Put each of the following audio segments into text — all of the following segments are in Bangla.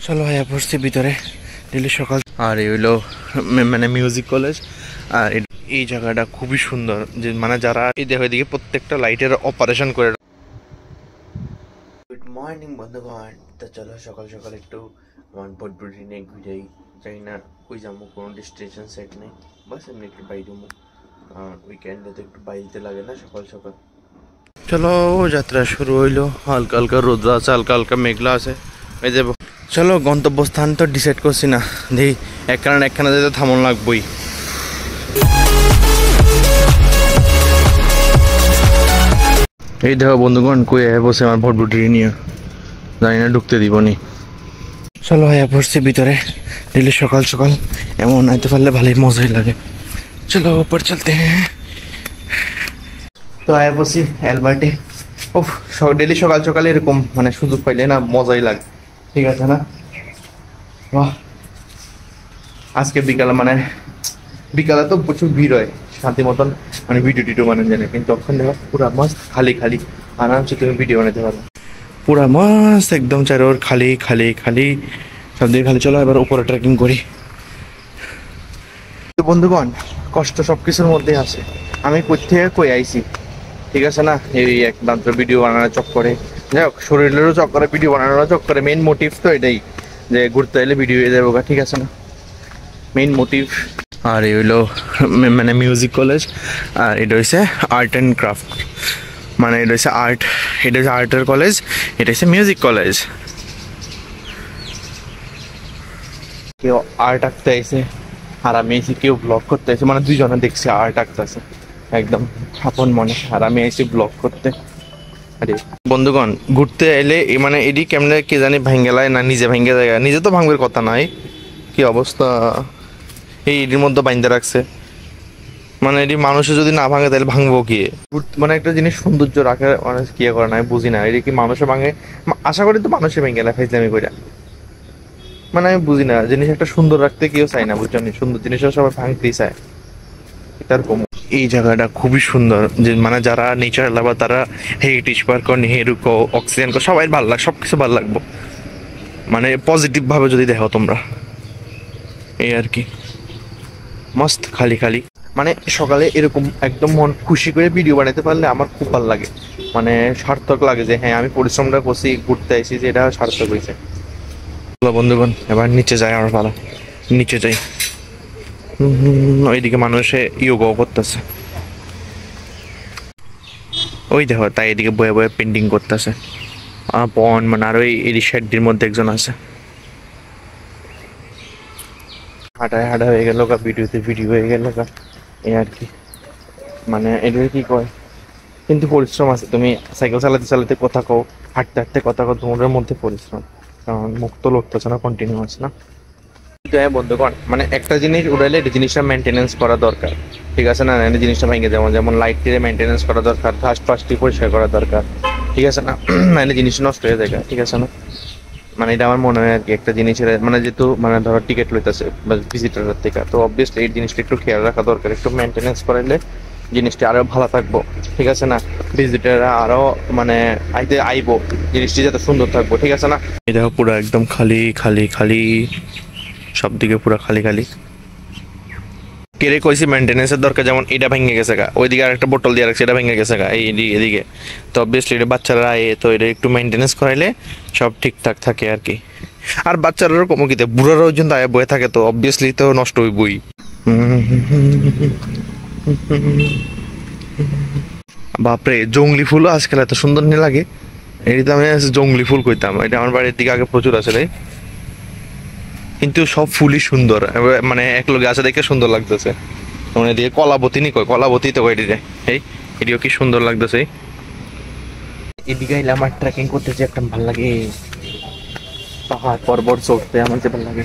চলো ভাইয়া পড়ছি ভিতরে ডেলি সকাল। আর এই হইলো মানে মিউজিক কলেজ। আর এই জায়গাটা খুবই সুন্দর, যে মানে যারা এই দেখো এদিকে প্রত্যেকটা লাইটের অপারেশন করে। গুড মর্নিং বন্ধুগণ, তো চলো সকাল সকাল একটু আমার বডি নিয়ে ঘুরেই যাই না, কই যাবো কোনো ডেস্টিনেশন সেট নেই, বাস এমনি একটু বাইরে যাবো। আর উইকেন্ডে তো একটু বাইরে লাগে না সকাল সকাল। চলো যাত্রা শুরু হইলো, হালকা হালকা রোদ আছে, হালকা হালকা মেঘলা আছে, এই যাবো। চলো গন্তব্যস্থান তো ডিসাইড করছি না, দেখি একখানা যেতে থামন লাগবই। এই দেখো বন্ধুগণ কই বসে আমার ভটভটি নিয়ে, জানি না ঢুকতে দিব নি। চলো ভাইয়া পড়ছি ভিতরে ডেলি সকাল সকাল, এমন আইতে পারলে ভালোই মজাই লাগে। চলো উপর চলতে হ্যাঁ। তো আয়া পড়ছি অ্যালবার্টে। ও ডেলি সকাল সকাল এরকম মানে সুযোগ পাইলে না মজাই লাগে, ঠিক আছে না? বাহ, আজকে বিকালে তো প্রচুর ভিড় হয় শান্তি মতন, মানে ভিডিও টিডিও বানানো যায় না, কিন্তু তখন দেখো পুরা মাস্ত খালি খালি, আরামসে তুমি ভিডিও বানাতে পারো। পুরা মাস্ত একদম চারোর খালি খালি খালি, সব দিকে খালি। চলো এবার উপরে ট্রেকিং করি। তো বন্ধুগণ কষ্ট সবকিছুর মধ্যে আছে, আমি কই থেকে কই আইছি, ঠিক আছে না? এই একমাত্র ভিডিও বানানোর চক্করে, যাই হোক শরীরেরও চক্করে ভিডিও বানানোর চক্করে, মেইন মোটিভ তো এটাই যে ঘুরতে এলে ভিডিও হয়ে যাবো, ঠিক আছে না? Main motive. আর এই হইলো মানে মিউজিক কলেজ। আর এটা হচ্ছে আর্ট অ্যান্ড ক্রাফট, মানে এটা হচ্ছে আর্ট, এটা হচ্ছে আর্টের কলেজ, এটা হচ্ছে মিউজিক কলেজ। কেউ আর্ট আঁকতে আইছে আর আমি এসে কেউ ব্লগ করতে আইছে, মানে দুইজনে দেখছি আর্ট আঁকতেছে একদম আপন মনে, আর আমি এসে ব্লগ করতে। আরে বন্ধুগণ ঘুরতে এলে মানে এডি কেমনে কে জানি ভাঙ্গেলায় না নিজে ভাঙ্গে যায়, নিজে তো ভাঙবার কথা নাই, কি অবস্থা এই এটির মধ্যে বাইন্ধে রাখছে। মানে এটি মানুষে যদি না ভাঙে তাহলে ভাঙবো কি? মানে একটা জিনিস সৌন্দর্য রাখে মানে কি করে না আমি বুঝি না, এটি কি মানুষে ভাঙে? আশা করি তো মানুষে ভেঙে না ফাইজলামি কইরা, মানে আমি বুঝি না জিনিস একটা সুন্দর রাখতে কেউ চায় না, বুঝছেন? সুন্দর জিনিসও সবাই ভাঙতেই চায়, এটার কম। এই জায়গাটা খুবই সুন্দর, যে মানে যারা নেচার লাভার তারা হেরিটেজ পার্ক নেহেরু কো অক্সিজেন কো সবাই ভালো লাগে, সবকিছু ভালো লাগবো মানে পজিটিভ ভাবে যদি দেখো তোমরা, এই আর কি। মস্ত খালি খালি, মানে সকালে এরকম একদম মন খুশি করে ভিডিও বানাতে পারলে আমার খুব ভালো লাগে, মানে সার্থক লাগে যে হ্যাঁ আমি পরিশ্রমটা করছি, ঘুরতে আসি, যে এটা সার্থক হয়েছে। বন্ধুগণ এবার নিচে যাই, আমার ভালো নিচে যাই। ওইদিকে মানুষে ইয়োগাও করতেছে, ওই দেখো তাই এদিকে বয়ে বয়ে পেন্টিং করতেছে পন, মানে আর ওই এডি শেডটির মধ্যে একজন আছে। হাঁটায় হাঁটা হয়ে গেল গা, ভিডিওতে ভিডিও হয়ে গেল গা, এই আর কি। মানে এটা কি কয়, কিন্তু পরিশ্রম আছে, তুমি সাইকেল চালাতে চালাতে কথা কও, হাঁটতে হাঁটতে কথা কও, তোমাদের মধ্যে পরিশ্রম, কারণ মুক্ত লড়তেছে না, কন্টিনিউয়াস না। হ্যাঁ বন্ধুগণ, মানে একটা জিনিস উড়াইলে এটা জিনিসটা মেনটেনেন্স করা দরকার, ঠিক আছে না? এই জিনিসটা ভেঙে যেমন যেমন লাইটটিরে মেনটেনেন্স করা দরকার, ফার্স্টটি পরিষ্কার করা দরকার, ঠিক আছে না? মানে জিনিসটা নষ্ট হয়ে যায়, ঠিক আছে না? মানে এটা আমার মনে হয় আর কি, একটা জিনিসের মানে যেহেতু মানে ধরো টিকিট লইতেছে বা ভিজিটারের থেকে, তো অবভিয়াসলি এই জিনিসটা একটু খেয়াল রাখা দরকার, একটু মেনটেনেন্স করাইলে জিনিসটা আরো ভালো থাকবো, ঠিক আছে না? ভিজিটাররা আরো মানে আইবো, জিনিসটি যাতে সুন্দর থাকবো, ঠিক আছে না? এই দেখো পুরো একদম খালি খালি খালি, সব দিকে পুরো খালি খালি। কেড়ে কইছি মেনটেনেন্সের দরকার, যেমন এটা ভেঙে গেছে গা, ওইদিকে আর একটা বোতল দিয়ে রাখছে, এটা ভেঙে গেছে গা এদিকে, তো অবভিয়াসলি এটা বাচ্চারা তো এটা একটু মেনটেনেন্স করাইলে সব ঠিকঠাক থাকে আর কি। আর বাচ্চারাও কমো কিতে, বুড়ারাও যদি আয় বয়ে থাকে তো অবভিয়াসলি তো নষ্ট হইবই। বাপরে জঙ্গলি ফুলও আজকাল এত সুন্দর নিয়ে লাগে, এটা আমি জঙ্গলি ফুল কইতাম, এটা আমার বাড়ির দিকে আগে প্রচুর আছে রে, কিন্তু সব ফুলই সুন্দর, মানে এক লোক আছে দেখে সুন্দর লাগতেছে। মানে এদিকে কলাবতী নি কয়, কলাবতী তো এদিকে, এই এদিকেও কি সুন্দর লাগতেছে। এদিকে এলে আমার ট্রেকিং করতে যে একটা ভালো লাগে, পাহাড় পর্বত চড়তে আমার যে ভালো লাগে।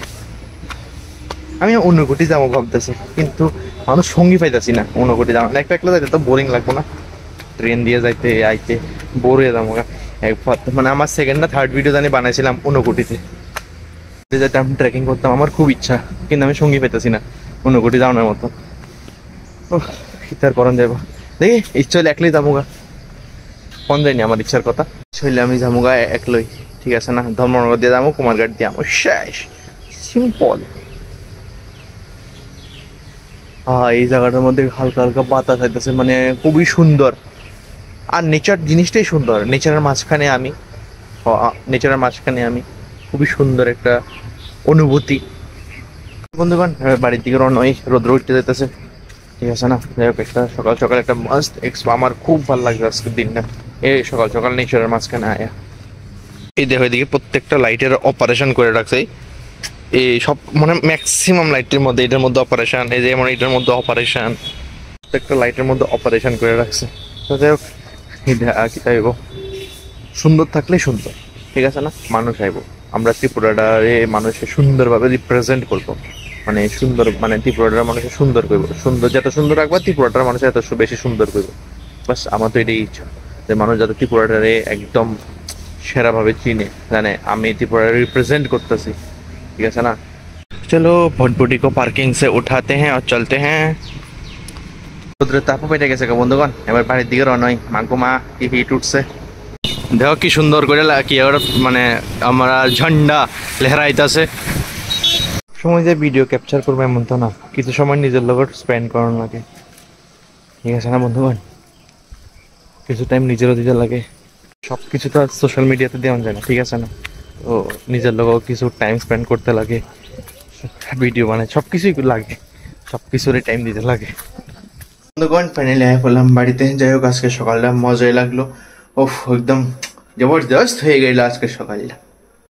আমি অনুকুটি যাবো ভাবতেছি, কিন্তু মানুষ সঙ্গী পাইতেছি না, অনুকুটি যাবো না, একটা একলা যাইতে তো বোরিং লাগবো না? ট্রেন দিয়ে যাইতে আইতে বোর হয়ে যাবো। মানে আমার সেকেন্ড না থার্ড ভিডিও জানি বানাইছিলাম অনুকুটিতে, যেটা আমি ট্রেকিং করতাম, আমার খুব ইচ্ছা, কিন্তু আমি সঙ্গী পেতেছি না অনুকুটি যাওয়ার মতো। ইচ্ছার করণ যাবো, দেখি ইচ্ছা হলে একলাই যাবো গা, কোন যায়নি আমার ইচ্ছার কথা, হইলে আমি যাবো গা একলই, ঠিক আছে না, ধর্মনগর দিয়ে যাবো, কুমারঘাট দিয়ে যাবো, শেষ, সিম্পল। এই জায়গাটার মধ্যে হালকা হালকা বাতাস আইতেছে, মানে খুবই সুন্দর। আর নেচার জিনিসটাই সুন্দর, নেচারের মাঝখানে আমি, নেচারের মাঝখানে আমি, খুবই সুন্দর একটা অনুভূতি। বন্ধুগণ বাড়ির দিকে রওনা হই, রোদ্র উঠতে যেতেছে, ঠিক আছে না। যাই হোক, একটা সকাল সকাল একটা মাস্ট আমার খুব ভালো লাগছে আজকের দিনটা, এই সকাল সকাল নেচারের মাঝখানে আয়া। এই দেখো এদিকে প্রত্যেকটা লাইটের অপারেশন করে রাখছে, এই সব মানে ম্যাক্সিমাম লাইটের মধ্যে এটার মধ্যে অপারেশন, এই যেমন এটার মধ্যে অপারেশন, প্রত্যেকটা লাইটের মধ্যে অপারেশন করে রাখছে। তো যাই হোক, কি চাইব, সুন্দর থাকলে সুন্দর, ঠিক আছে না। মানুষ আইব, আমরা ত্রিপুরাটারে মানুষের সুন্দরভাবে রিপ্রেজেন্ট করবো, মানে সুন্দর, মানে ত্রিপুরাটার মানুষের সুন্দর করবো, সুন্দর যত সুন্দর রাখবো ত্রিপুরাটার মানুষ এত বেশি সুন্দর করবো। বাস আমার তো এটাই ইচ্ছা, যে মানুষ যাতে ত্রিপুরাটারে একদম সেরাভাবে চিনে, জানে আমি ত্রিপুরাটারে রিপ্রেজেন্ট করতেছি, ঠিক আছে না। চলো ভটভটি को पार्किंग से उठाते हैं और चलते हैं। রোদ্রের তাপ পেটে গেছে বন্ধুগণ, এবার বাড়ির দিকে রওনা হই। মাগো মা কি হিট উঠছে, দেখো কি সুন্দর করে কি মানে আমরা ঝান্ডা লেহরাইতেছে। সময় যে ভিডিও ক্যাপচার করবো এমন তো না, কিছু সময় নিজের লগত স্পেন্ড করানো লাগে, ঠিক আছে না বন্ধুগণ। কিছু টাইম নিজেরও দিতে লাগে, সব কিছু তো আর সোশ্যাল মিডিয়াতে দেওয়া যায় না, ঠিক আছে না। তো নিজের লোক কিছু টাইম স্পেন্ড করতে লাগে, ভিডিও বানায়, সব কিছুই লাগে, সব কিছুরই টাইম দিতে লাগে। বন্ধুগণ ফাইনালি আয় পড়লাম বাড়িতে। যাই হোক, আজকে সকালটা মজাই লাগলো, ওফ একদম জবরদস্ত হয়ে গেল আজকে সকালটা।